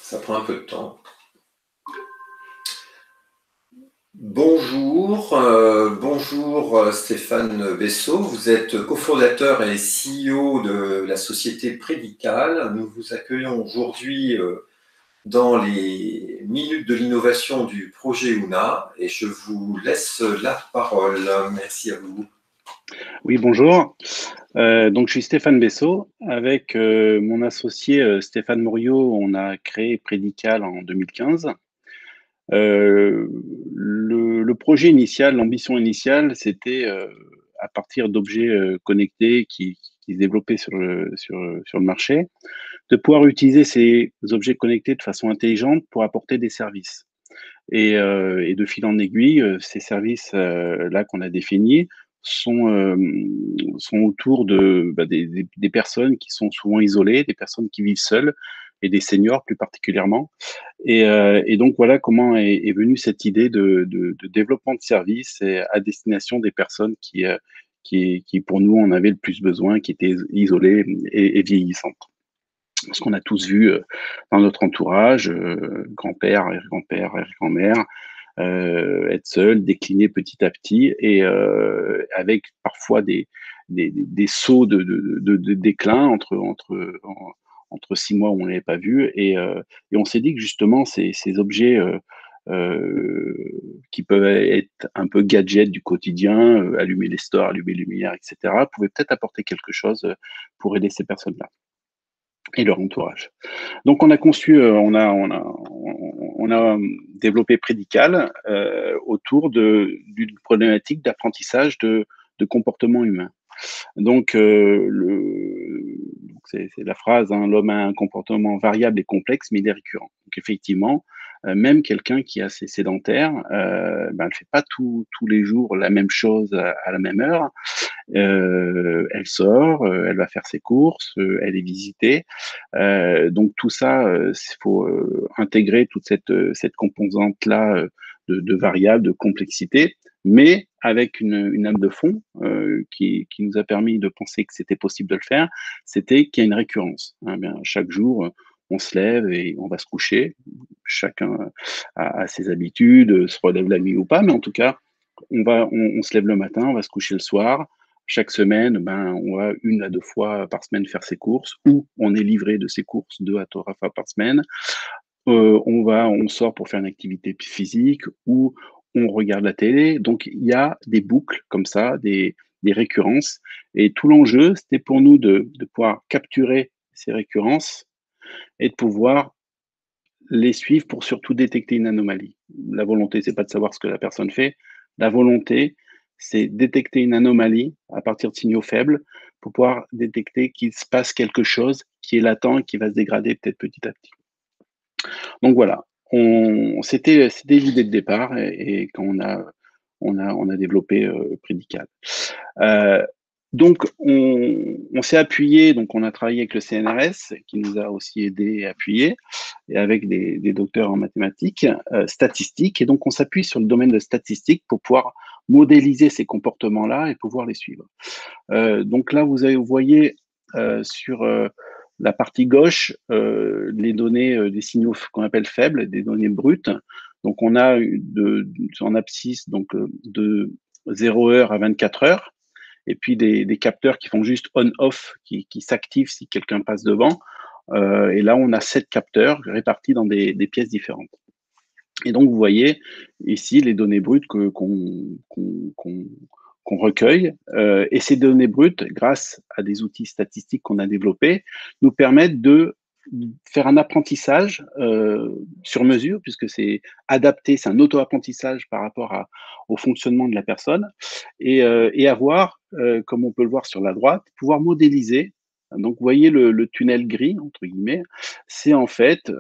Ça prend un peu de temps. Bonjour Stéphane Bessot, vous êtes cofondateur et CEO de la société Prédical. Nous vous accueillons aujourd'hui dans les minutes de l'innovation du projet UNA et je vous laisse la parole. Merci à vous. Oui, bonjour. Donc, je suis Stéphane Bessot. Avec mon associé Stéphane Mouriot, on a créé Prédical en 2015. Le projet initial, l'ambition initiale, c'était à partir d'objets connectés qui se développaient sur le marché, de pouvoir utiliser ces objets connectés de façon intelligente pour apporter des services. Et de fil en aiguille, ces services là qu'on a définis sont autour des personnes qui sont souvent isolées, des personnes qui vivent seules et des seniors plus particulièrement. Et donc voilà comment est venue cette idée de développement de services à destination des personnes qui pour nous en avaient le plus besoin, qui étaient isolées et vieillissantes. Ce qu'on a tous vu dans notre entourage, grand-père, arrière-grand-père, arrière-grand-mère, être seul, décliner petit à petit et avec parfois des sauts de déclin entre 6 mois où on l'avait pas vu et on s'est dit que justement ces objets, qui peuvent être un peu gadgets du quotidien, allumer les stores, allumer les lumières et cetera, pouvaient peut-être apporter quelque chose, pour aider ces personnes-là et leur entourage. Donc on a conçu, on a développé Prédical autour d'une problématique d'apprentissage de comportement humain. Donc c'est la phrase, hein, l'homme a un comportement variable et complexe, mais il est récurrent. Donc effectivement, même quelqu'un qui est assez sédentaire, elle fait pas tous les jours la même chose à la même heure. Elle sort, elle va faire ses courses, elle est visitée. Donc tout ça, il faut intégrer toute cette composante-là de variables, de complexité, mais avec une âme de fond qui nous a permis de penser que c'était possible de le faire, c'était qu'il y a une récurrence. Hein, bien, chaque jour, on se lève et on va se coucher. Chacun a ses habitudes, se relève la nuit ou pas, mais en tout cas, on se lève le matin, on va se coucher le soir. Chaque semaine, on va 1 à 2 fois par semaine faire ses courses ou on est livré de ses courses 2 à 3 fois par semaine. On sort pour faire une activité physique ou on regarde la télé. Donc il y a des boucles comme ça, des récurrences et tout l'enjeu, c'était pour nous de pouvoir capturer ces récurrences et de pouvoir les suivre pour surtout détecter une anomalie. La volonté, c'est pas de savoir ce que la personne fait. La volonté, c'est détecter une anomalie à partir de signaux faibles pour pouvoir détecter qu'il se passe quelque chose qui est latent et qui va se dégrader peut-être petit à petit. Donc voilà, c'était l'idée de départ et quand on a développé Prédical. Euh, donc, on s'est appuyé, donc on a travaillé avec le CNRS qui nous a aussi aidé et appuyé, et avec des docteurs en mathématiques, statistiques. Et donc, on s'appuie sur le domaine de statistiques pour pouvoir modéliser ces comportements-là et pouvoir les suivre. Donc là, vous voyez sur la partie gauche les données des signaux qu'on appelle faibles, des données brutes. Donc, on a en abscisse donc, de 0 heure à 24 heures et puis des capteurs qui font juste on-off, qui s'activent si quelqu'un passe devant. Et là, on a 7 capteurs répartis dans des pièces différentes. Et donc, vous voyez ici les données brutes qu'on recueille. Et ces données brutes, grâce à des outils statistiques qu'on a développés, nous permettent de faire un apprentissage sur mesure, puisque c'est adapté, c'est un auto-apprentissage par rapport au fonctionnement de la personne, et avoir, comme on peut le voir sur la droite, pouvoir modéliser. Donc, vous voyez le tunnel gris, entre guillemets, c'est en fait,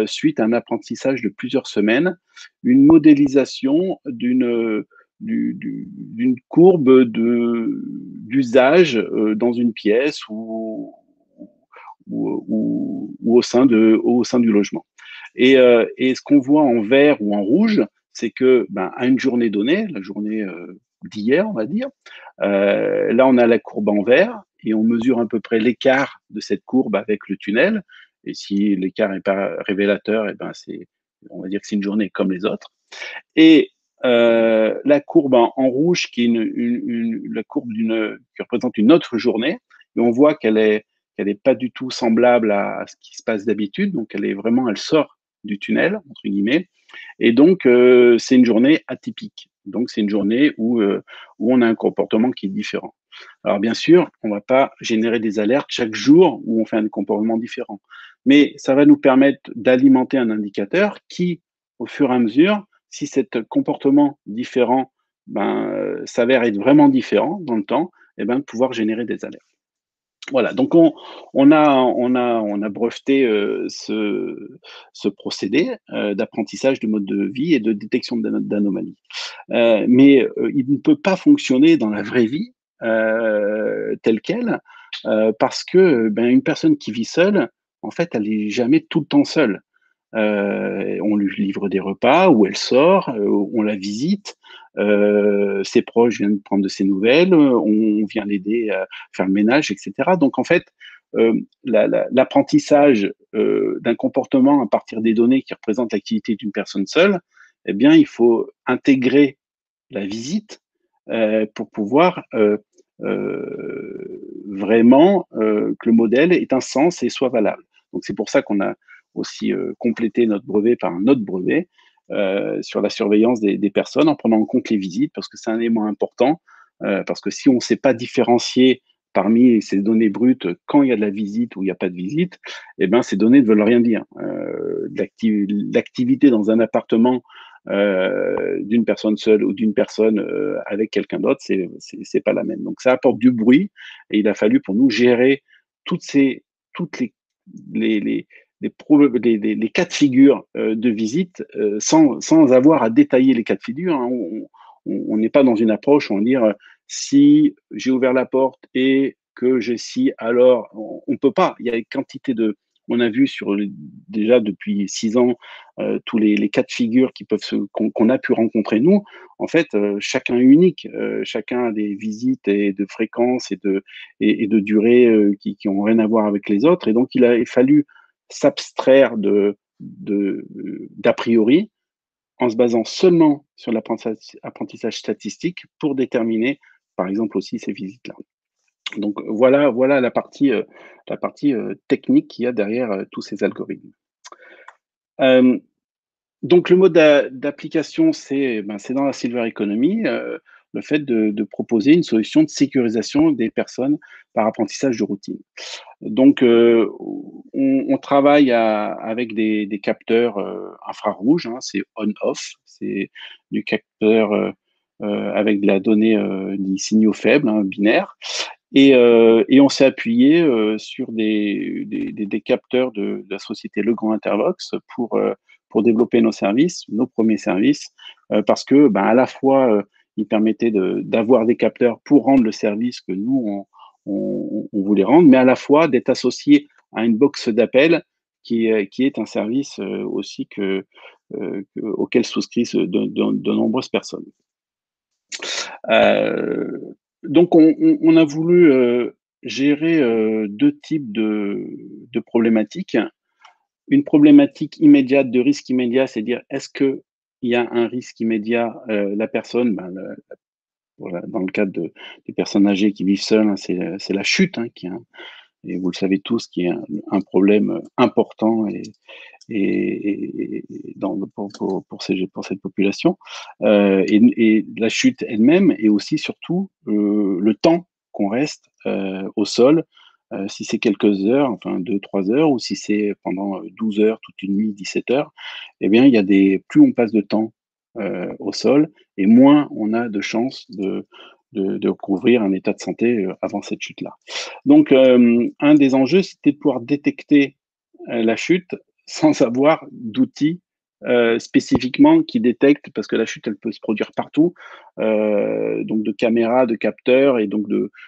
suite à un apprentissage de plusieurs semaines, une modélisation d'une courbe d'usage dans une pièce ou au sein du logement. Et ce qu'on voit en vert ou en rouge, c'est que à une journée donnée, la journée d'hier, on va dire, là on a la courbe en vert et on mesure à peu près l'écart de cette courbe avec le tunnel. Et si l'écart n'est pas révélateur, et ben on va dire que c'est une journée comme les autres. Et la courbe en rouge, qui est la courbe qui représente une autre journée, et on voit qu'elle est pas du tout semblable à ce qui se passe d'habitude. Donc, elle sort du tunnel, entre guillemets. Et donc, c'est une journée atypique. Donc, c'est une journée où on a un comportement qui est différent. Alors, bien sûr, on ne va pas générer des alertes chaque jour où on fait un comportement différent. Mais ça va nous permettre d'alimenter un indicateur qui, au fur et à mesure, si cet comportement différent s'avère être vraiment différent dans le temps, et ben, de pouvoir générer des alertes. Voilà, donc on a breveté ce procédé d'apprentissage de mode de vie et de détection d'anomalies. Mais il ne peut pas fonctionner dans la vraie vie tel quel, parce que une personne qui vit seule, en fait, elle est jamais tout le temps seule. On lui livre des repas, ou elle sort, on la visite, ses proches viennent prendre de ses nouvelles, on vient l'aider à faire le ménage, et cetera. Donc en fait, l'apprentissage, d'un comportement à partir des données qui représentent l'activité d'une personne seule, eh bien, il faut intégrer la visite, pour pouvoir, vraiment, que le modèle ait un sens et soit valable. Donc c'est pour ça qu'on a aussi, complété notre brevet par un autre brevet, sur la surveillance des personnes en prenant en compte les visites, parce que c'est un élément important, parce que si on ne sait pas différencier parmi ces données brutes quand il y a de la visite ou il y a pas de visite, eh ben, ces données ne veulent rien dire. L'activité dans un appartement, d'une personne seule ou d'une personne, avec quelqu'un d'autre, c'est pas la même. Donc ça apporte du bruit, et il a fallu pour nous gérer toutes les cas de figure, de visite, sans avoir à détailler les cas de figure, hein. On n'est pas dans une approche où on va dire, si j'ai ouvert la porte et que j'ai si, alors on peut pas. Il y a une quantité de On a vu déjà depuis 6 ans, tous les cas de figure qu'on a pu rencontrer nous. En fait, chacun est unique, chacun a des visites et de fréquences et de durée, qui ont rien à voir avec les autres, et donc il a fallu s'abstraire d'a priori, en se basant seulement sur l'apprentissage statistique pour déterminer, par exemple, aussi ces visites-là. Donc voilà la partie, technique qu'il y a derrière, tous ces algorithmes. Hem Donc le mode d'application, c'est dans la silver economy, le fait de proposer une solution de sécurisation des personnes par apprentissage de routine. Donc on travaille avec des capteurs, infrarouges, hein, c'est on-off, c'est du capteur, avec de la donnée, des signaux faibles, hein, binaires, et on s'est appuyé, sur des capteurs de la société Legrand Intervox pour développer nos services, nos premiers services, parce que, à la fois, ils permettaient d'avoir des capteurs pour rendre le service que nous on voulait rendre, mais à la fois d'être associé à une box d'appel qui est un service, aussi auquel souscrivent de nombreuses personnes. Donc on a voulu, gérer, 2 types de problématiques. Une problématique immédiate, de risque immédiat, c'est dire: est-ce qu'il y a un risque immédiat? La personne, voilà, dans le cadre des personnes âgées qui vivent seules, hein, c'est la chute, hein, qui est et vous le savez tous, qui est un problème important, et pour cette population, et la chute elle-même, et aussi surtout, le temps qu'on reste, au sol, si c'est quelques heures, enfin 2 3 heures, ou si c'est pendant, 12 heures, toute une nuit, 17 heures, eh bien il y a plus on passe de temps, au sol, et moins on a de chances de recouvrir un état de santé, avant cette chute-là. Donc un des enjeux, c'était de pouvoir détecter, la chute sans avoir d'outils, spécifiquement qui détectent, parce que la chute, elle peut se produire partout, donc de caméras, de capteurs, et donc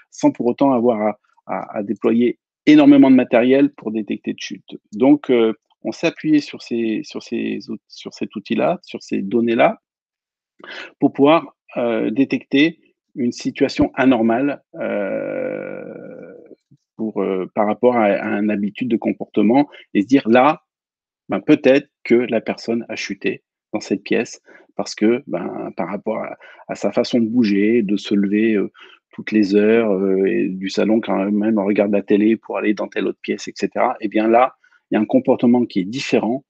sans pour autant avoir à déployer énormément de matériel pour détecter de chute. Donc on s'est appuyé sur cet outil-là, sur ces données-là, pour pouvoir, détecter une situation anormale, par rapport à une habitude de comportement et se dire là, ben, peut-être que la personne a chuté dans cette pièce parce que, ben, par rapport à sa façon de bouger, de se lever toutes les heures et du salon quand même on regarde la télé pour aller dans telle autre pièce, etc. Et bien là, il y a un comportement qui est différent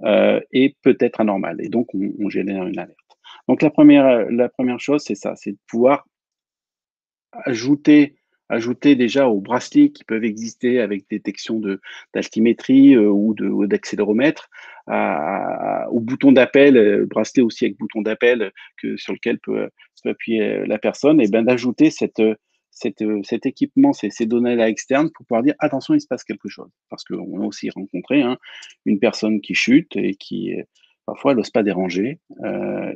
et peut-être anormal. Et donc, on génère une alerte. Donc, la première chose, c'est ça, c'est de pouvoir ajouter ajouter déjà aux bracelets qui peuvent exister avec détection d'altimétrie, ou d'accéléromètre, au bouton d'appel, bracelet aussi avec bouton d'appel, que sur lequel peut appuyer, la personne et ben, d'ajouter cet équipement, ces données-là externes pour pouvoir dire: «Attention, il se passe quelque chose». Parce qu'on a aussi rencontré, hein, une personne qui chute et qui, parfois elle ose pas déranger,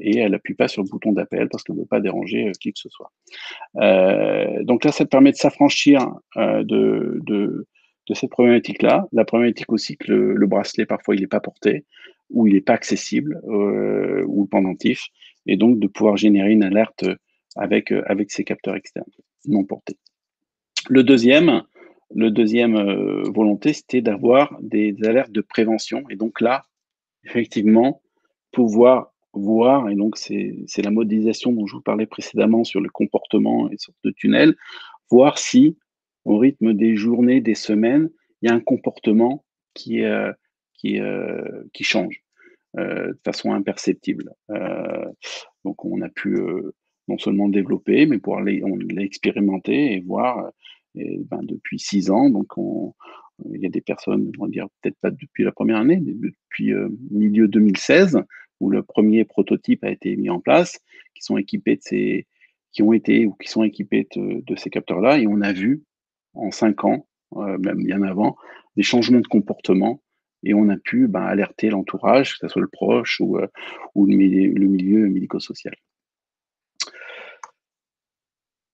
et elle appuie pas sur le bouton d'appel parce qu'elle veut pas déranger, qui que ce soit. Donc là, ça te permet de s'affranchir de cette problématique-là. La problématique aussi que le bracelet, parfois, il n'est pas porté ou il n'est pas accessible, ou le pendentif et donc de pouvoir générer une alerte avec ces capteurs externes non portés. Le deuxième volonté, c'était d'avoir des alertes de prévention et donc là, effectivement, pouvoir voir et donc c'est la modélisation dont je vous parlais précédemment sur le comportement et sorte de tunnel, voir si au rythme des journées, des semaines, il y a un comportement qui est, qui change, de façon imperceptible. Donc on a pu, non seulement le développer, mais pouvoir on l'a expérimenté et voir, et ben, depuis 6 ans, donc il y a des personnes, on va dire peut-être pas depuis la première année, mais depuis, milieu 2016 où le premier prototype a été mis en place, qui sont équipés de ces qui ont été ou qui sont équipés de ces capteurs-là et on a vu en 5 ans, même bien avant, des changements de comportement et on a pu, ben, alerter l'entourage, que ça soit le proche ou le milieu médico-social.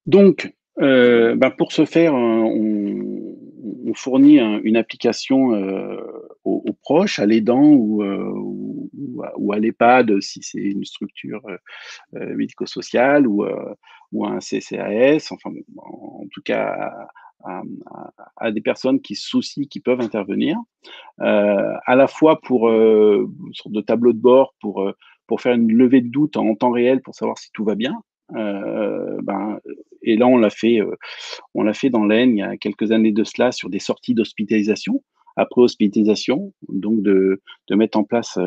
Donc, ben, pour ce faire, on fournit une application, aux proches, à l'aidant ou à l'EHPAD si c'est une structure, médico-sociale ou à un CCAS, enfin bon, en tout cas à des personnes qui se soucient, qui peuvent intervenir, à la fois pour, une sorte de tableau de bord pour faire une levée de doute en temps réel pour savoir si tout va bien. Ben, et là on l'a fait dans l'Aisne il y a quelques années de cela sur des sorties d'hospitalisation, après hospitalisation, donc de mettre en place,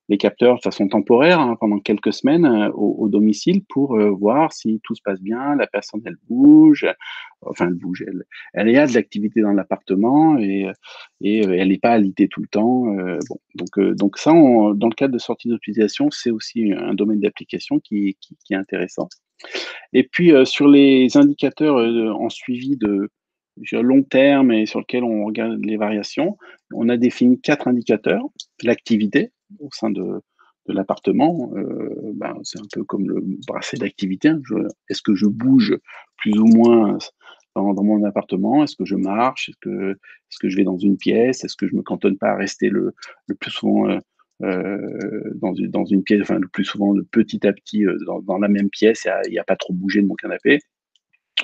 les capteurs de façon temporaire, hein, pendant quelques semaines, au domicile pour, voir si tout se passe bien, la personne elle bouge, elle y a de l'activité dans l'appartement et elle n'est pas alitée tout le temps, bon donc ça dans le cadre de sorties d'hospitalisation, c'est aussi un domaine d'application qui est intéressant. Et puis, sur les indicateurs, en suivi de je dirais long terme et sur lequel on regarde les variations, on a défini 4 indicateurs. L'activité au sein de l'appartement, ben, c'est un peu comme le bracelet d'activité, hein. Je Est-ce que je bouge plus ou moins dans mon appartement? Est-ce que je marche? Est-ce que je vais dans une pièce? Est-ce que je me cantonne pas à rester le plus souvent, dans une pièce, enfin le plus souvent, de petit à petit, dans la même pièce il y a pas trop bougé de mon canapé.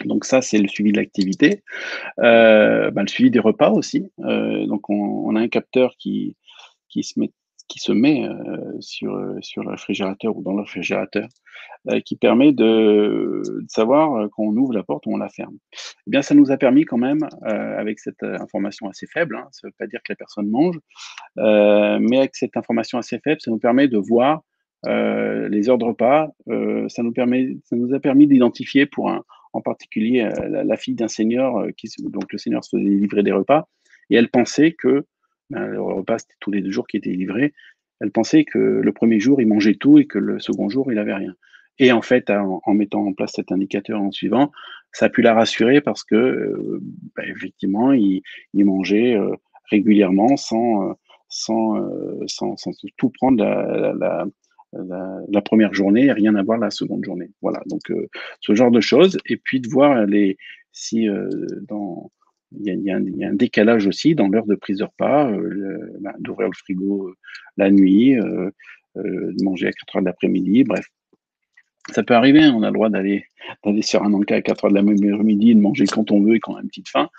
Donc ça, c'est le suivi de l'activité. Bah, le suivi des repas aussi, donc on a un capteur qui se met sur le réfrigérateur ou dans le réfrigérateur, qui permet de savoir, quand on ouvre la porte ou on la ferme. Eh bien, ça nous a permis quand même, avec cette, information assez faible, hein, ça ne veut pas dire que la personne mange, mais avec cette information assez faible, ça nous permet de voir, les heures de repas, ça nous a permis d'identifier pour un en particulier, la fille d'un senior, donc le senior se faisait livrer des repas et elle pensait que, ben, le repas, c'était tous les 2 jours qui étaient livrés. Elle pensait que le premier jour, il mangeait tout et que le second jour, il avait rien et en fait, en mettant en place cet indicateur en suivant, ça a pu la rassurer parce que, bah, effectivement, il mangeait, régulièrement sans tout prendre la première journée et rien avoir la seconde journée. Voilà, donc ce genre de choses et puis de voir si, dans il y a un décalage aussi dans l'heure de prise de repas, d'ouvrir le frigo, la nuit, de manger à 4 heures de l'après-midi, bref. Ça peut arriver, hein, on a le droit d'aller sur un encas à 4 heures de l'après-midi et de manger quand on veut et quand on a une petite faim.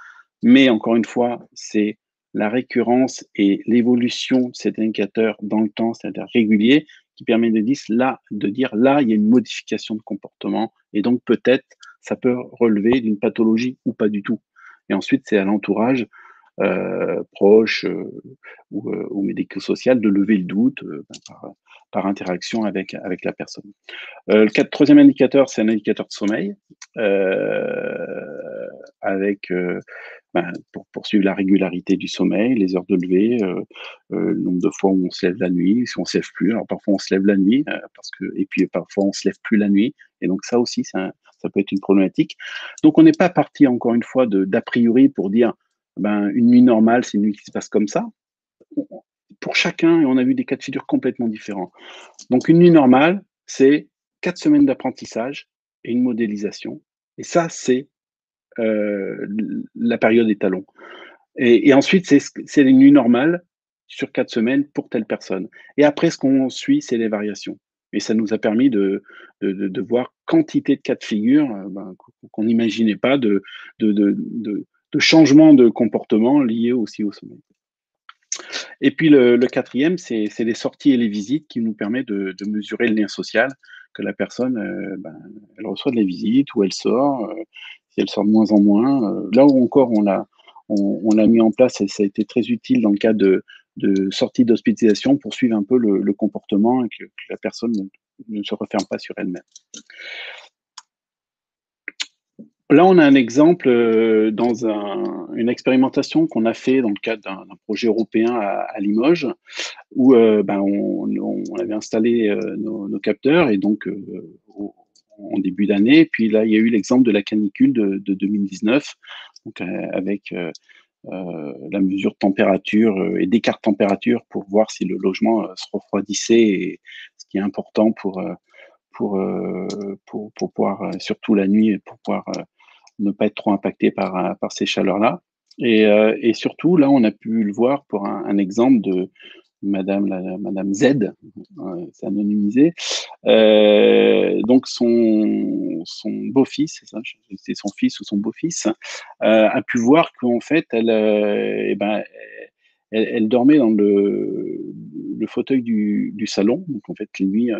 Mais encore une fois, c'est la récurrence et l'évolution de cet indicateur dans le temps, c'est-à-dire régulier, qui permet de dire là, il y a une modification de comportement et donc peut-être ça peut relever d'une pathologie ou pas du tout. Et ensuite, c'est à l'entourage proche ou médico-social de lever le doute par interaction avec la personne. Le troisième indicateur, c'est un indicateur de sommeil avec pour poursuivre la régularité du sommeil, les heures de lever, le nombre de fois où on se lève la nuit, si on se lève plus. Alors parfois on se lève la nuit et puis parfois on se lève plus la nuit. Et donc ça aussi, ça peut être une problématique. Donc on n'est pas parti encore une fois d'a priori pour dire une nuit normale, c'est une nuit qui se passe comme ça. Pour chacun, et on a vu des cas de figure complètement différents. Donc une nuit normale, c'est 4 semaines d'apprentissage et une modélisation. Et ça, c'est la période étalon. Et ensuite, c'est les nuits normales sur 4 semaines pour telle personne. Et après, ce qu'on suit, c'est les variations. Et ça nous a permis de voir quantité de cas de figure qu'on n'imaginait pas de changements de comportement liés aussi au sommeil. Et puis le quatrième, c'est les sorties et les visites qui nous permettent de mesurer le lien social que la personne, elle reçoit de la visite ou elle sort, si elle sort de moins en moins. Là où encore on l'a mis en place et ça a été très utile dans le cas de sortie d'hospitalisation pour suivre un peu le comportement et que la personne ne se referme pas sur elle-même. Là, on a un exemple dans une expérimentation qu'on a fait dans le cadre d'un projet européen à Limoges, où on avait installé nos capteurs et donc en début d'année. Puis là, il y a eu l'exemple de la canicule de 2019, donc avec la mesure de température et d'écart de température pour voir si le logement se refroidissait, et ce qui est important pour pouvoir, surtout la nuit, pour pouvoir ne pas être trop impacté par ces chaleurs-là. Et surtout, là, on a pu le voir pour un exemple de Madame Z, c'est anonymisé. Donc son beau-fils, c'est ça, c'est son fils ou son beau-fils, a pu voir qu'en fait, elle dormait dans le fauteuil du salon. Donc en fait, les nuits,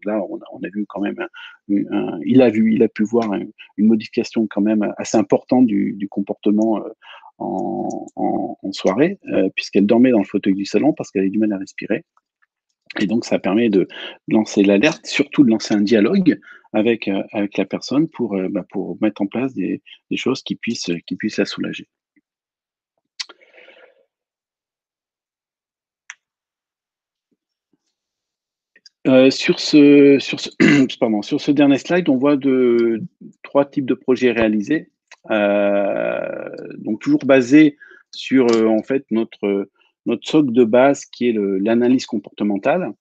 là, on a vu quand même il a pu voir une modification quand même assez importante du comportement en soirée, puisqu'elle dormait dans le fauteuil du salon parce qu'elle avait du mal à respirer. Et donc, ça permet de lancer l'alerte, surtout de lancer un dialogue avec la personne pour mettre en place des choses qui puissent la soulager. Pardon, sur ce dernier slide, on voit 3 types de projets réalisés. Donc toujours basés sur, en fait, notre socle de base qui est l'analyse comportementale.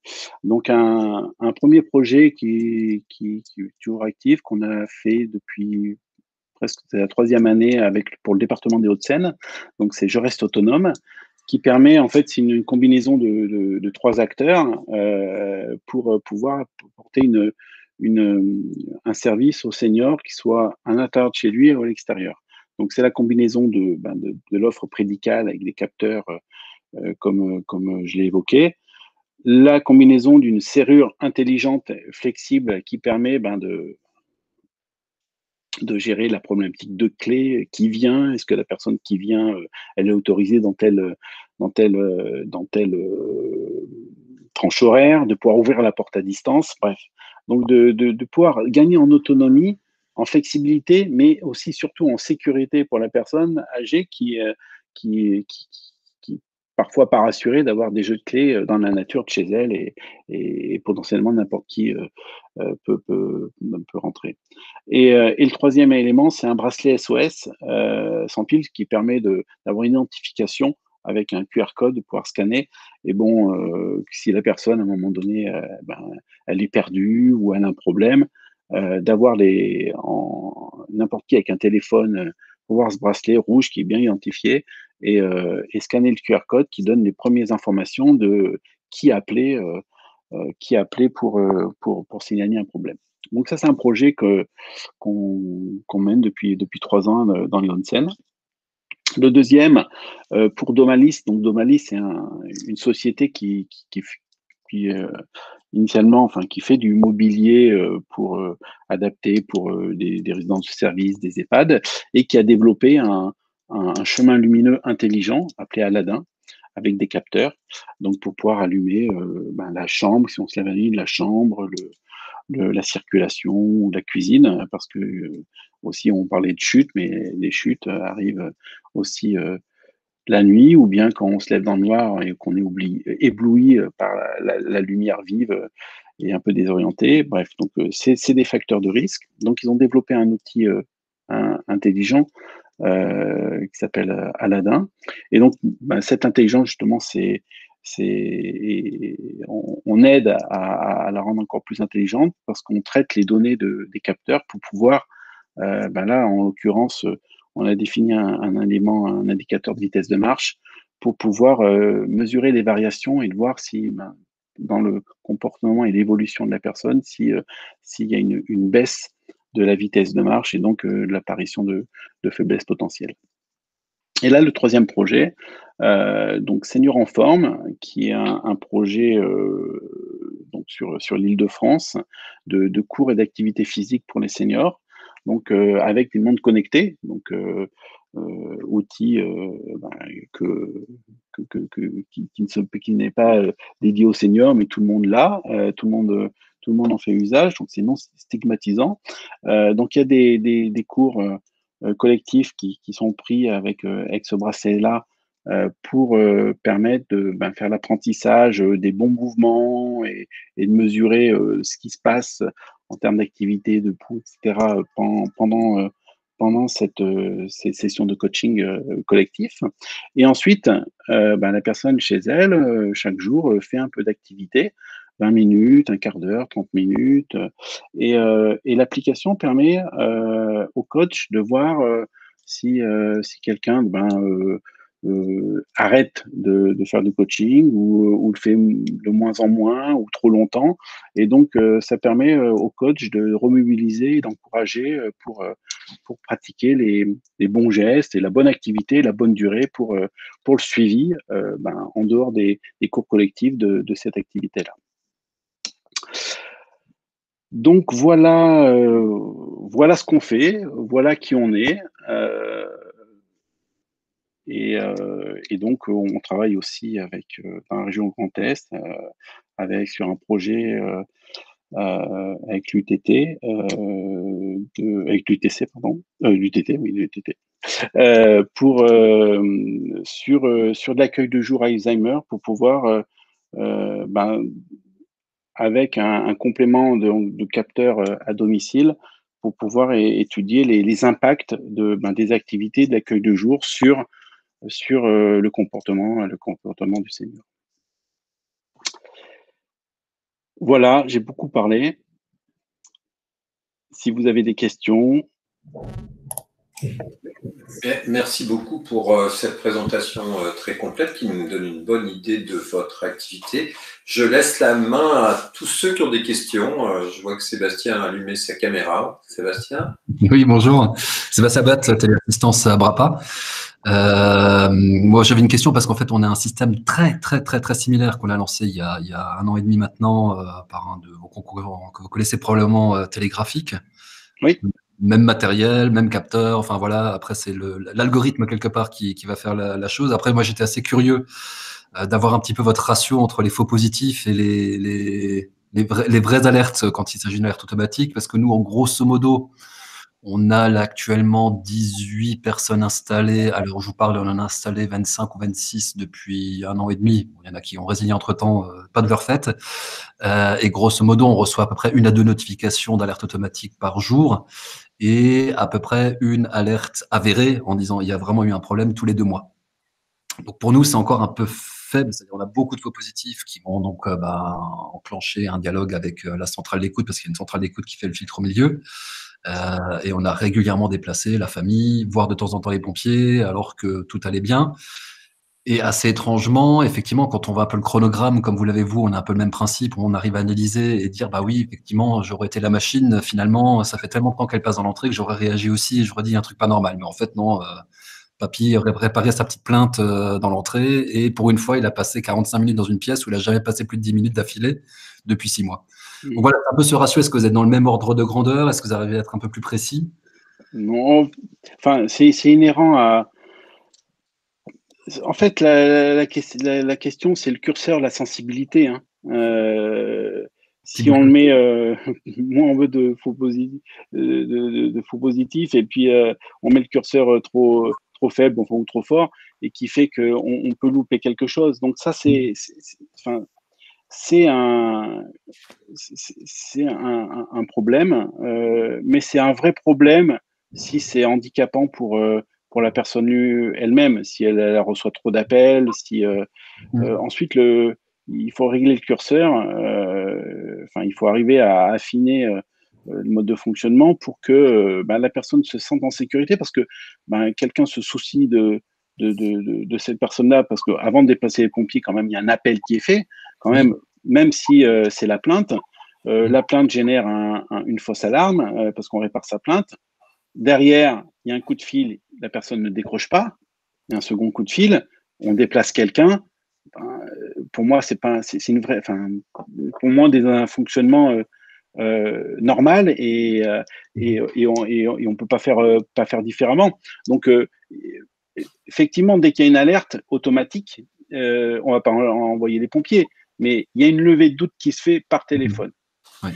Donc un premier projet qui est toujours actif, qu'on a fait depuis presque c'est la 3e année pour le département des Hauts-de-Seine. Donc c'est Je reste autonome, qui permet, en fait, c'est une combinaison de 3 acteurs pour pouvoir porter un service aux seniors qui soit à l'intérieur de chez lui ou à l'extérieur. Donc c'est la combinaison de l'offre prédicale avec des capteurs comme je l'ai évoqué. La combinaison d'une serrure intelligente, flexible, qui permet de gérer la problématique de clé, qui vient, est-ce que la personne qui vient, elle est autorisée dans telle tranche horaire, de pouvoir ouvrir la porte à distance, bref. Donc de pouvoir gagner en autonomie, en flexibilité, mais aussi surtout en sécurité pour la personne âgée qui parfois pas rassurée d'avoir des jeux de clés dans la nature de chez elle, et potentiellement n'importe qui peut rentrer. Et le troisième élément, c'est un bracelet SOS sans fil qui permet d'avoir une identification avec un QR code, de pouvoir scanner. Et bon, si la personne, à un moment donné, elle est perdue ou elle a un problème, d'avoir n'importe qui avec un téléphone, pour voir ce bracelet rouge qui est bien identifié, et scanner le QR code qui donne les premières informations de qui appeler, pour signaler un problème. Donc ça, c'est un projet qu'on mène depuis 3 ans dans les Hauts-de-Seine. Le deuxième, pour Domalis. Donc Domalis, c'est une société qui, initialement, enfin, qui fait du mobilier pour adapté pour des résidences de service, des EHPAD, et qui a développé un chemin lumineux intelligent appelé Aladdin, avec des capteurs, donc pour pouvoir allumer la chambre, si on se lève la nuit, la chambre, la circulation, la cuisine, parce que aussi on parlait de chutes, mais les chutes arrivent aussi la nuit, ou bien quand on se lève dans le noir et qu'on est ébloui par la lumière vive et un peu désorienté. Bref, donc c'est des facteurs de risque. Donc ils ont développé un outil intelligent qui s'appelle Aladdin. Et donc cette intelligence, justement, on aide à la rendre encore plus intelligente parce qu'on traite les données des capteurs pour pouvoir, là, en l'occurrence, on a défini un élément, un indicateur de vitesse de marche pour pouvoir mesurer les variations et de voir si, dans le comportement et l'évolution de la personne, s'il y a une baisse de la vitesse de marche et donc de l'apparition de faiblesse potentielle. Et là, le troisième projet, donc Seniors en forme, qui est un projet donc sur l'Île-de-France de cours et d'activités physiques pour les seniors, donc avec des montres connectées, donc outils qui n'est pas dédié aux seniors, mais tout le monde l'a, tout le monde en fait usage, donc c'est non stigmatisant. Donc il y a des cours collectifs qui sont pris avec ce bracelet-là pour permettre de faire l'apprentissage des bons mouvements et de mesurer ce qui se passe en termes d'activité, de pouls, etc. pendant ces sessions de coaching collectif. Et ensuite, la personne chez elle, chaque jour, fait un peu d'activité, 20 minutes, un quart d'heure, 30 minutes. Et l'application permet au coach de voir si quelqu'un arrête de faire du coaching ou le fait de moins en moins ou trop longtemps. Et donc, ça permet au coach de remobiliser et d'encourager pour pratiquer les bons gestes et la bonne activité, la bonne durée pour le suivi en dehors des cours collectifs de cette activité-là. Donc voilà ce qu'on fait, voilà qui on est. Et donc on travaille aussi dans la région Grand Est, sur un projet avec l'UTT, avec l'UTC, pardon, l'UTT, oui, l'UTT, sur de l'accueil de jour Alzheimer pour pouvoir avec un complément de capteurs à domicile pour pouvoir étudier les impacts des activités d'accueil de jour sur le comportement du senior. Voilà, j'ai beaucoup parlé. Si vous avez des questions. Merci beaucoup pour cette présentation très complète qui nous donne une bonne idée de votre activité. Je laisse la main à tous ceux qui ont des questions. Je vois que Sébastien a allumé sa caméra. Sébastien ? Oui, bonjour. Sébastien Bat, téléassistance à Brapa. Moi, j'avais une question parce qu'en fait, on a un système très similaire qu'on a lancé il y a 1 an et demi maintenant par un de vos concurrents que vous connaissez probablement, Télégraphique. Oui. Même matériel, même capteur, enfin voilà. Après, c'est l'algorithme quelque part qui va faire la chose. Après, moi, j'étais assez curieux d'avoir un petit peu votre ratio entre les faux positifs et les vraies alertes quand il s'agit d'une alerte automatique, parce que nous, en grosso modo, on a là actuellement 18 personnes installées. À l'heure où je vous parle, on en a installé 25 ou 26 depuis 1 an et demi. Il y en a qui ont résilié entre-temps, pas de leur fait. Et grosso modo, on reçoit à peu près 1 à 2 notifications d'alerte automatique par jour et à peu près 1 alerte avérée en disant il y a vraiment eu un problème tous les 2 mois. Donc pour nous, c'est encore un peu faible, c'est-à-dire on a beaucoup de faux positifs qui vont donc enclencher un dialogue avec la centrale d'écoute, parce qu'il y a une centrale d'écoute qui fait le filtre au milieu. Et on a régulièrement déplacé la famille, voire de temps en temps les pompiers, alors que tout allait bien. Et assez étrangement, effectivement, quand on voit un peu le chronogramme, comme vous l'avez vous, on a un peu le même principe, on arrive à analyser et dire, bah oui, effectivement, j'aurais été la machine, finalement, ça fait tellement de temps qu'elle passe dans l'entrée que j'aurais réagi aussi et j'aurais dit un truc pas normal. Mais en fait, non, papy réparait sa petite plainte dans l'entrée, et pour une fois, il a passé 45 minutes dans une pièce où il n'a jamais passé plus de 10 minutes d'affilée depuis 6 mois. Donc voilà, un peu ce ratio, est-ce que vous êtes dans le même ordre de grandeur? Est-ce que vous arrivez à être un peu plus précis? Non, enfin, c'est inhérent à. En fait, la question, c'est le curseur, la sensibilité. Hein. Si on le met moins on veut de faux positifs, et puis on met le curseur trop faible, enfin, ou trop fort, et qui fait qu'on peut louper quelque chose. Donc ça, c'est un problème, mais c'est un vrai problème si c'est handicapant pour la personne elle-même, si elle reçoit trop d'appels, si ensuite il faut régler le curseur, il faut arriver à affiner le mode de fonctionnement pour que la personne se sente en sécurité, parce que quelqu'un se soucie de cette personne-là, parce qu'avant de déplacer les pompiers, quand même, il y a un appel qui est fait, quand même si c'est la plainte. La plainte génère une fausse alarme parce qu'on répare sa plainte. Derrière, il y a un coup de fil, la personne ne décroche pas. Il y a un second coup de fil, on déplace quelqu'un. Pour moi, c'est une vraie. Pour moi, un fonctionnement normal, et on peut pas faire différemment. Donc, effectivement, dès qu'il y a une alerte automatique, on va pas envoyer les pompiers, mais il y a une levée de doute qui se fait par téléphone. Oui.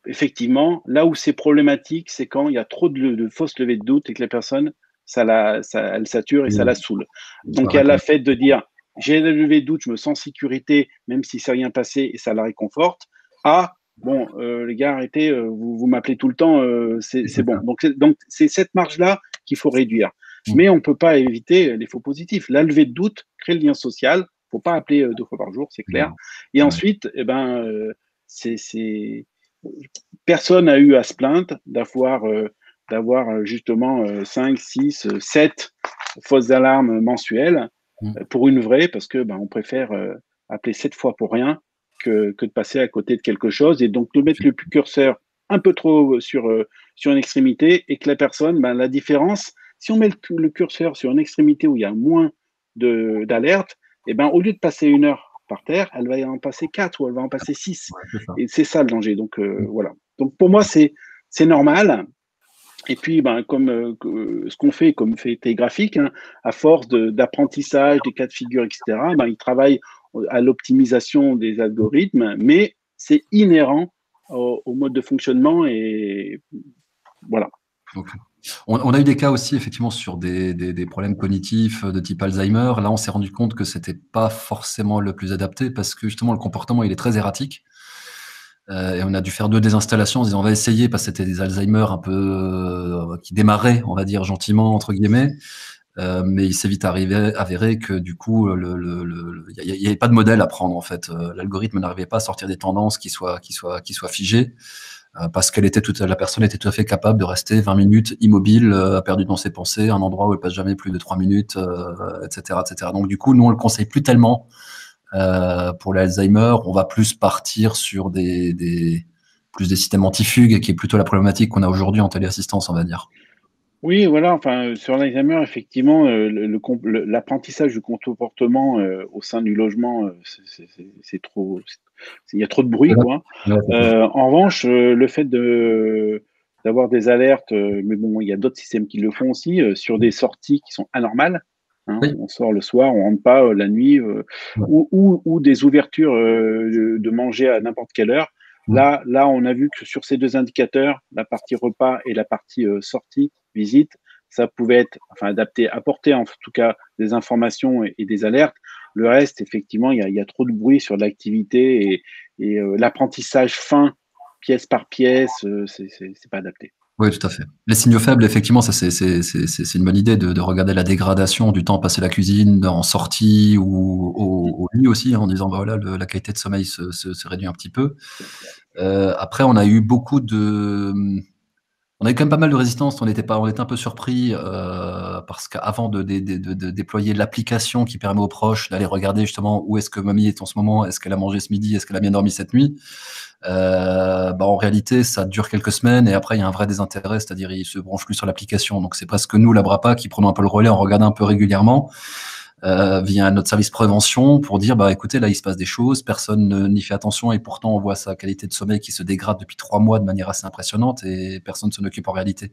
Effectivement, là où c'est problématique, c'est quand il y a trop de fausses levées de doute et que la personne, elle sature et ça la saoule. Donc, il y a la fait de dire, j'ai la levée de doute, je me sens en sécurité, même si c'est rien passé, et ça la réconforte. Bon, les gars, arrêtez, vous m'appelez tout le temps, c'est bon. Donc, c'est cette marge-là qu'il faut réduire. Mais on ne peut pas éviter les faux positifs. La levée de doute crée le lien social. Il ne faut pas appeler 2 fois par jour, c'est clair. Et ensuite, personne n'a eu à se plaindre d'avoir justement 5, 6, 7 fausses alarmes mensuelles pour une vraie, parce que on préfère appeler 7 fois pour rien que de passer à côté de quelque chose, et donc de mettre le curseur un peu trop sur une extrémité, et que la personne, la différence, si on met le curseur sur une extrémité où il y a moins d'alerte, au lieu de passer 1 heure par terre, elle va en passer 4 ou elle va en passer 6. Et c'est ça le danger. Donc, voilà. Donc, pour moi, c'est normal. Et puis, comme ce qu'on fait, comme fait Télégraphique, hein, à force d'apprentissage, des cas de figure, etc., ils travaillent à l'optimisation des algorithmes, mais c'est inhérent au mode de fonctionnement, et voilà. Okay. On a eu des cas aussi, effectivement, sur des problèmes cognitifs de type Alzheimer. Là, on s'est rendu compte que c'était pas forcément le plus adapté, parce que justement, le comportement, il est très erratique. Et on a dû faire 2 désinstallations en disant on va essayer, parce que c'était des Alzheimer un peu qui démarraient, on va dire gentiment, entre guillemets. Mais il s'est vite avéré que du coup, il n'y avait pas de modèle à prendre, en fait. L'algorithme n'arrivait pas à sortir des tendances qui soient figées. Parce la personne était tout à fait capable de rester 20 minutes immobile, perdue dans ses pensées, un endroit où elle passe jamais plus de 3 minutes, etc., etc. Donc, du coup, nous, on le conseille plus tellement pour l'Alzheimer. On va plus partir sur des systèmes antifugues, qui est plutôt la problématique qu'on a aujourd'hui en téléassistance, on va dire. Oui, voilà. Enfin, sur l'Alzheimer, effectivement, l'apprentissage du comportement au sein du logement, c'est trop. Il y a trop de bruit, quoi. En revanche, le fait d'avoir des alertes, mais bon, il y a d'autres systèmes qui le font aussi, sur des sorties qui sont anormales. Hein, oui. On sort le soir, on rentre pas la nuit, ou des ouvertures de manger à n'importe quelle heure. Là, on a vu que sur ces 2 indicateurs, la partie repas et la partie sortie, visite, ça pouvait être adapté, apporter en tout cas des informations et des alertes. Le reste, effectivement, il y a trop de bruit sur l'activité, et l'apprentissage fin, pièce par pièce, c'est pas adapté. Oui, tout à fait. Les signaux faibles, effectivement, ça c'est une bonne idée de regarder la dégradation du temps passé à la cuisine, en sortie ou au lit aussi, en disant voilà, la qualité de sommeil se réduit un petit peu. Après, on a eu quand même pas mal de résistance. On était un peu surpris parce qu'avant de déployer l'application qui permet aux proches d'aller regarder justement où est-ce que mamie est en ce moment, est-ce qu'elle a mangé ce midi, est-ce qu'elle a bien dormi cette nuit, En réalité, ça dure quelques semaines et après, il y a un vrai désintérêt, c'est-à-dire ils se branchent plus sur l'application. Donc, c'est presque nous, la BRAPA, qui prenons un peu le relais, on regarde un peu régulièrement via notre service prévention pour dire, écoutez, là, il se passe des choses, personne n'y fait attention et pourtant, on voit sa qualité de sommeil qui se dégrade depuis 3 mois de manière assez impressionnante et personne ne s'en occupe en réalité.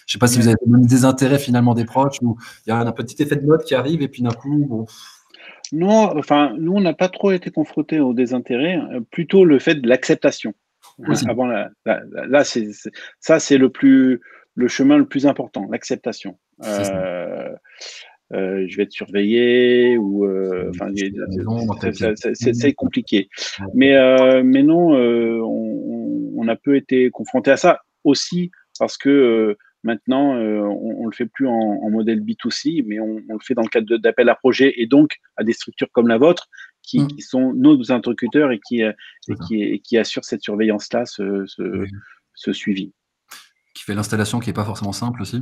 Je ne sais pas si vous avez le désintérêt finalement des proches ou il y a un petit effet de mode qui arrive et puis d'un coup, bon. Non, enfin, nous, on n'a pas trop été confrontés au désintérêt, plutôt le fait de l'acceptation. Avant là, ça, c'est le chemin le plus important, l'acceptation. Je vais être surveillé ou c'est compliqué. Mais non, on a peu été confronté à ça aussi parce que maintenant, on le fait plus en modèle B2C, mais on le fait dans le cadre d'appel à projet et donc à des structures comme la vôtre qui sont nos interlocuteurs et qui assurent cette surveillance-là, ce suivi. Qui fait l'installation qui n'est pas forcément simple aussi.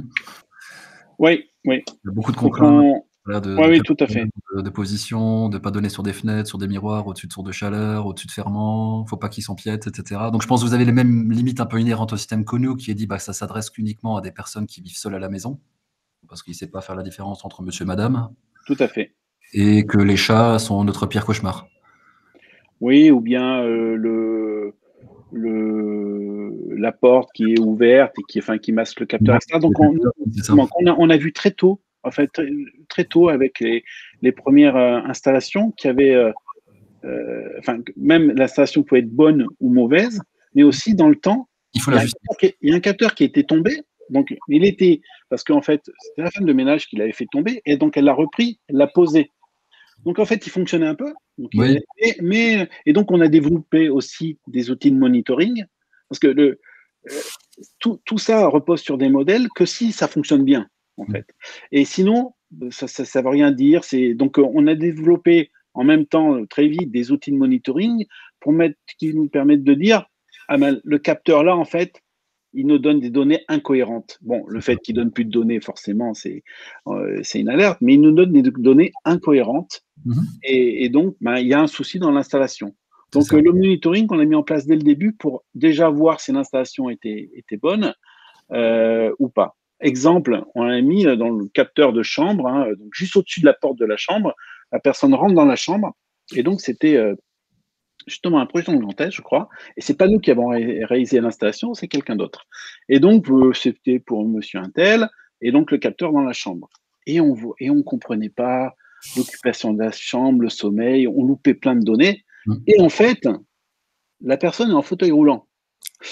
Oui. Il y a beaucoup de contraintes. Oui, tout à fait. De position, de ne pas donner sur des fenêtres, sur des miroirs, au-dessus de sources de chaleur, au-dessus de ferments, il ne faut pas qu'ils s'empiètent, etc. Donc je pense que vous avez les mêmes limites un peu inhérentes au système Konou qui est dit que ça s'adresse uniquement à des personnes qui vivent seules à la maison, parce qu'il ne sait pas faire la différence entre monsieur et madame. Tout à fait. Et que les chats sont notre pire cauchemar. Oui, ou bien la porte qui est ouverte et qui masque le capteur, etc. Donc on a vu très tôt, en fait, très tôt avec les premières installations qui avaient, même l'installation pouvait être bonne ou mauvaise, mais aussi dans le temps, il y a un capteur qui était tombé. Donc parce qu'en fait, c'était la femme de ménage qui l'avait fait tomber et donc elle l'a repris, elle l'a posé. Donc en fait, il fonctionnait un peu. Donc, et donc on a développé aussi des outils de monitoring parce que tout ça repose sur des modèles que si ça fonctionne bien en fait. Et sinon, ça ne veut rien dire. Donc on a développé en même temps très vite des outils de monitoring qui nous permettent de dire le capteur là en fait il nous donne des données incohérentes. Bon, le fait qu'il donne plus de données, forcément, c'est une alerte, mais il nous donne des données incohérentes. Et donc, il y a un souci dans l'installation. Donc, le monitoring qu'on a mis en place dès le début pour déjà voir si l'installation était bonne ou pas. Exemple, on l'a mis dans le capteur de chambre, donc juste au-dessus de la porte de la chambre. La personne rentre dans la chambre et donc c'était justement un projet gigantesque, je crois, et c'est pas nous qui avons réalisé l'installation, c'est quelqu'un d'autre. Et donc c'était pour monsieur Untel, et donc le capteur dans la chambre. Et on comprenait pas l'occupation de la chambre, le sommeil, on loupait plein de données. Et en fait, la personne est en fauteuil roulant.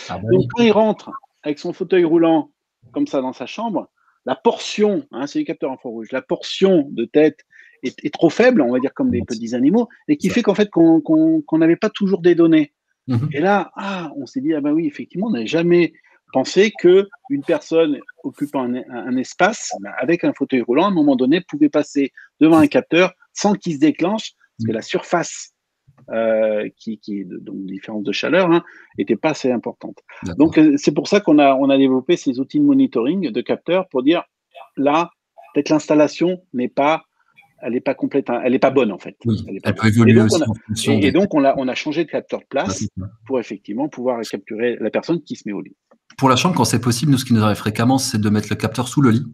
Donc quand il rentre avec son fauteuil roulant comme ça dans sa chambre, la portion, c'est du capteur infrarouge, la portion de tête est trop faible, on va dire comme des petits animaux, et qui fait qu'en fait qu'on n'avait pas toujours des données. Et là, on s'est dit, oui, effectivement, on n'avait jamais pensé qu'une personne occupant un espace, avec un fauteuil roulant, à un moment donné, pouvait passer devant un capteur sans qu'il se déclenche, parce que la surface donc différence de chaleur, n'était pas assez importante. Donc c'est pour ça qu'on a développé ces outils de monitoring de capteurs pour dire là, peut-être l'installation elle n'est pas complète, elle n'est pas bonne en fait. Oui, elle peut évoluer aussi. Et donc on a changé de capteur de place pour effectivement pouvoir capturer la personne qui se met au lit. Pour la chambre, quand c'est possible, nous ce qui nous arrive fréquemment, c'est de mettre le capteur sous le lit.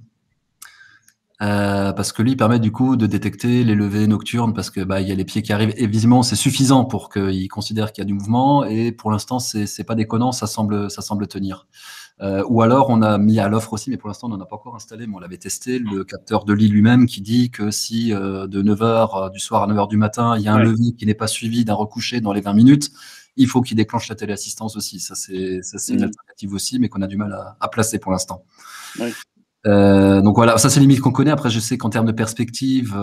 Parce que lui permet du coup de détecter les levées nocturnes parce que il y a les pieds qui arrivent et visiblement c'est suffisant pour qu'il considère qu'il y a du mouvement et pour l'instant c'est pas déconnant, ça semble tenir. Ou alors on a mis à l'offre aussi, mais pour l'instant on n'en a pas encore installé, mais on l'avait testé, le capteur de lit lui-même qui dit que si de 9h du soir à 9h du matin il y a un lever qui n'est pas suivi d'un recoucher dans les 20 minutes, il faut qu'il déclenche la téléassistance aussi. Ça c'est une alternative aussi, mais qu'on a du mal à placer pour l'instant. Oui. Donc voilà, ça c'est les limites qu'on connaît. Après, je sais qu'en termes de perspective,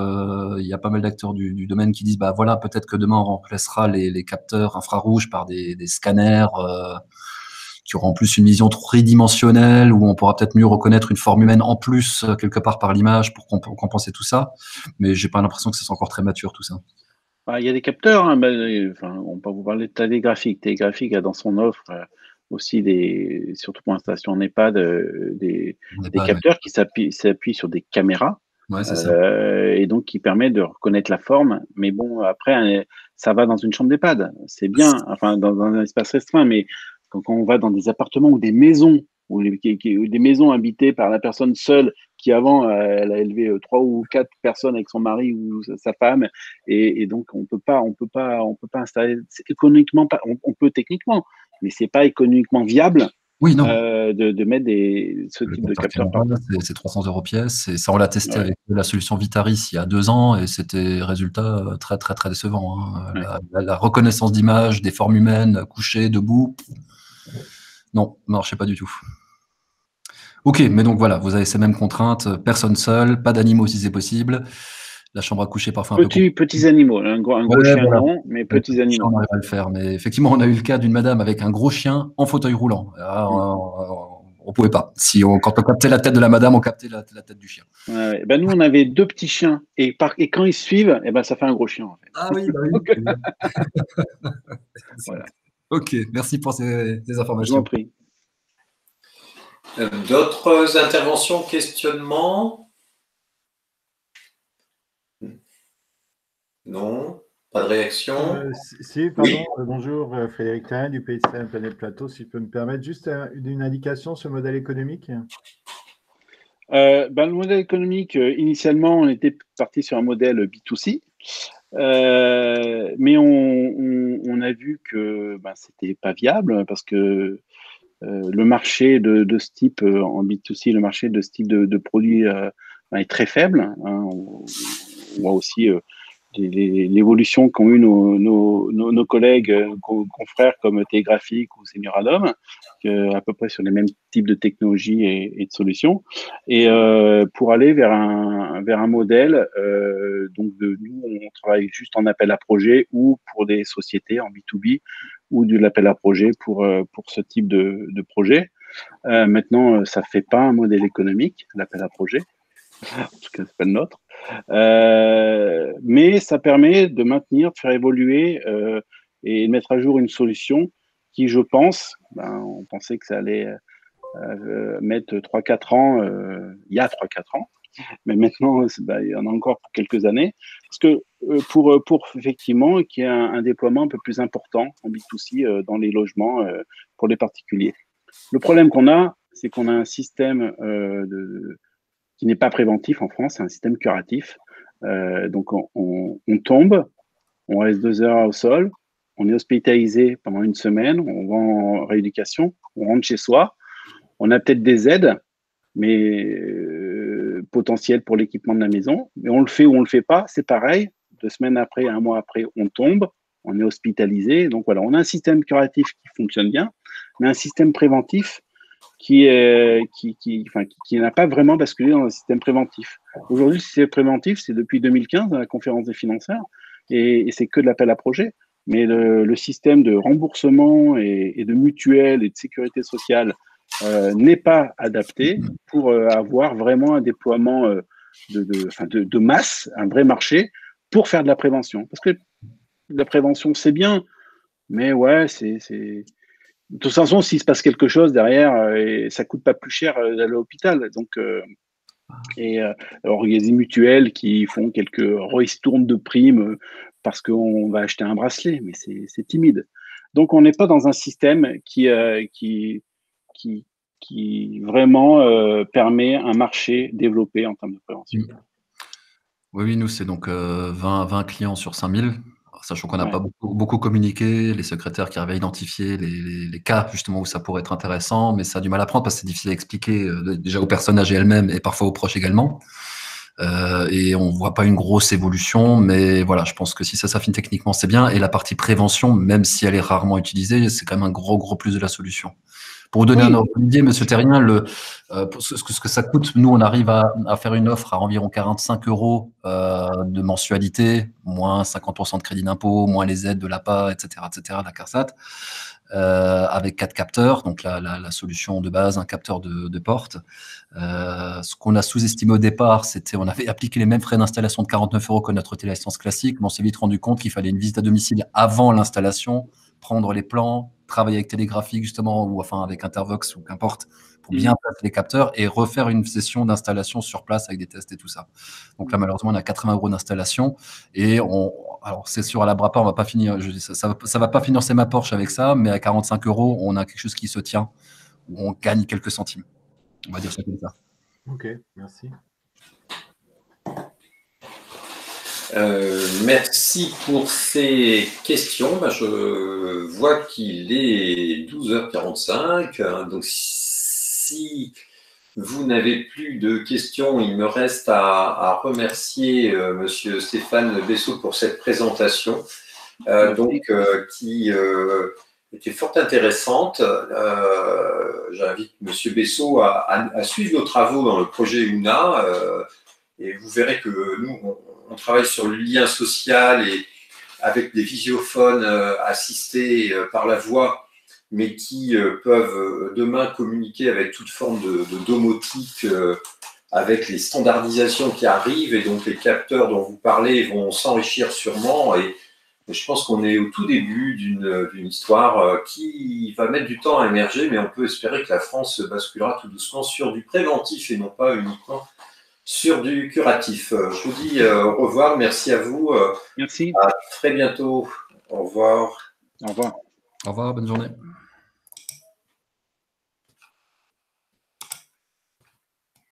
il y a pas mal d'acteurs du domaine qui disent, voilà, peut-être que demain on remplacera les capteurs infrarouges par des scanners qui auront en plus une vision tridimensionnelle où on pourra peut-être mieux reconnaître une forme humaine en plus quelque part par l'image pour compenser tout ça. Mais j'ai pas l'impression que ce soit encore très mature tout ça. Il y a des capteurs, on peut vous parler de télégraphique. Télégraphique a dans son offre aussi surtout pour l'installation en EHPAD, des capteurs qui s'appuient sur des caméras. Ouais, c'est ça. Et donc qui permet de reconnaître la forme. Mais bon, après, ça va dans une chambre d'EHPAD, c'est bien, enfin dans un espace restreint, mais quand on va dans des appartements ou des maisons, ou des maisons habitées par la personne seule, qui avant, elle a élevé 3 ou 4 personnes avec son mari ou sa femme, et donc on peut pas installer, économiquement pas, on peut techniquement, mais c'est pas économiquement viable Oui, non. de mettre ce Le type de capteur capteur partout. caméra, c'est 300 € pièce. Et ça, on l'a testé Ouais, avec la solution Vitaris il y a 2 ans et c'était résultat très, très, très décevant, hein. ouais. La reconnaissance d'image des formes humaines, couchées, debout, non, ça marchait pas du tout. Ok, mais donc voilà, vous avez ces mêmes contraintes, personne seule, pas d'animaux si c'est possible, la chambre à coucher parfois un peu compliquée. Petits animaux, un gros Ouais, chien voilà. non, mais Avec petits le chien, animaux. on arrive à le faire. Mais effectivement, on a eu le cas d'une madame avec un gros chien en fauteuil roulant. Là, Mm. on pouvait pas. Quand on captait la tête de la madame, on captait la tête du chien. Ouais, ouais. Ben, nous, on avait 2 petits chiens et quand ils se suivent, eh ben, ça fait un gros chien, en fait. Ah oui, bah oui. Donc, voilà, Ok, merci pour ces je vous en informations. prie. D'autres interventions, questionnements? Non? Pas de réaction? Si, pardon, bonjour, Frédéric Thain du Pays de Salem Planète Plateau, si je peux me permettre, juste une indication sur le modèle économique. Ben, le modèle économique, initialement, on était parti sur un modèle B2C, mais on a vu que ben, c'était pas viable parce que le marché de ce type en B2C, le marché de ce type de produit ben, est très faible, hein. On voit aussi l'évolution qu'ont eu nos collègues, confrères comme Télégraphique ou Semiradom, à peu près sur les mêmes types de technologies et de solutions, et pour aller vers un modèle, donc nous, on travaille juste en appel à projet ou pour des sociétés en B2B ou de l'appel à projet pour ce type de projet. Maintenant, ça fait pas un modèle économique, l'appel à projet, en tout cas, c'est pas le nôtre. Mais ça permet de maintenir, de faire évoluer et de mettre à jour une solution qui, je pense, ben, on pensait que ça allait mettre 3-4 ans, il y a 3-4 ans, mais maintenant, ben, il y en a encore pour quelques années, parce que pour effectivement qu'il y ait un déploiement un peu plus important en B2C dans les logements pour les particuliers. Le problème qu'on a, c'est qu'on a un système qui n'est pas préventif en France, c'est un système curatif. Donc on tombe, on reste 2 heures au sol, on est hospitalisé pendant 1 semaine, on va en rééducation, on rentre chez soi, on a peut-être des aides, mais potentielles pour l'équipement de la maison, mais on le fait ou on le fait pas, c'est pareil. 2 semaines après, 1 mois après, on tombe, on est hospitalisé. Donc voilà, on a un système curatif qui fonctionne bien, mais un système préventif qui n'a pas vraiment basculé dans un système préventif. Aujourd'hui, le système préventif, c'est depuis 2015 dans la conférence des financeurs, et c'est que de l'appel à projet. Mais le système de remboursement et de mutuelle et de sécurité sociale n'est pas adapté pour avoir vraiment un déploiement de masse, un vrai marché pour faire de la prévention. Parce que la prévention, c'est bien, mais ouais, de toute façon, s'il se passe quelque chose derrière, et ça coûte pas plus cher d'aller à l'hôpital. Donc, alors il y a des mutuelles qui font quelques ristournes de primes parce qu'on va acheter un bracelet, mais c'est timide. Donc, on n'est pas dans un système qui vraiment permet un marché développé en termes de prévention. Oui, nous, c'est donc 20 clients sur 5000. Sachant qu'on n'a Ouais. pas beaucoup communiqué, les secrétaires qui arrivent à identifier les cas justement où ça pourrait être intéressant, mais ça a du mal à prendre parce que c'est difficile à expliquer déjà aux personnes âgées elles-mêmes et parfois aux proches également. Et on voit pas une grosse évolution, mais voilà, je pense que si ça s'affine techniquement, c'est bien. Et la partie prévention, même si elle est rarement utilisée, c'est quand même un gros plus de la solution. Pour vous donner un ordre d'idée, Monsieur Terrien, pour ce que ça coûte, nous, on arrive à faire une offre à environ 45 € de mensualité, moins 50% de crédit d'impôt, moins les aides de l'APA, etc., de la CARSAT, avec 4 capteurs, donc la solution de base, un capteur de porte. Ce qu'on a sous-estimé au départ, c'était on avait appliqué les mêmes frais d'installation de 49 € que notre téléassistance classique, mais on s'est vite rendu compte qu'il fallait une visite à domicile avant l'installation, prendre les plans, travailler avec Télégraphique justement, ou enfin avec Intervox ou qu'importe, pour bien placer les capteurs et refaire une session d'installation sur place avec des tests et tout ça. Donc là, malheureusement, on a 80 € d'installation et alors c'est sûr, à la Brapa, on va pas finir, ça va pas financer ma Porsche avec ça, mais à 45 €, on a quelque chose qui se tient, où on gagne quelques centimes. On va dire ça comme ça. Ok, merci. Merci pour ces questions. Je vois qu'il est 12h45. Donc, si vous n'avez plus de questions, il me reste à remercier Monsieur Stéphane Bessot pour cette présentation, qui était fort intéressante. J'invite Monsieur Bessot à suivre nos travaux dans le projet UNA, et vous verrez que nous, on travaille sur le lien social et avec des visiophones assistés par la voix, mais qui peuvent demain communiquer avec toute forme de domotique, avec les standardisations qui arrivent, et donc les capteurs dont vous parlez vont s'enrichir sûrement. Et je pense qu'on est au tout début d'une histoire qui va mettre du temps à émerger, mais on peut espérer que la France basculera tout doucement sur du préventif et non pas uniquement sur du curatif. Je vous dis au revoir, merci à vous. Merci. À très bientôt. Au revoir. Au revoir. Au revoir, bonne journée.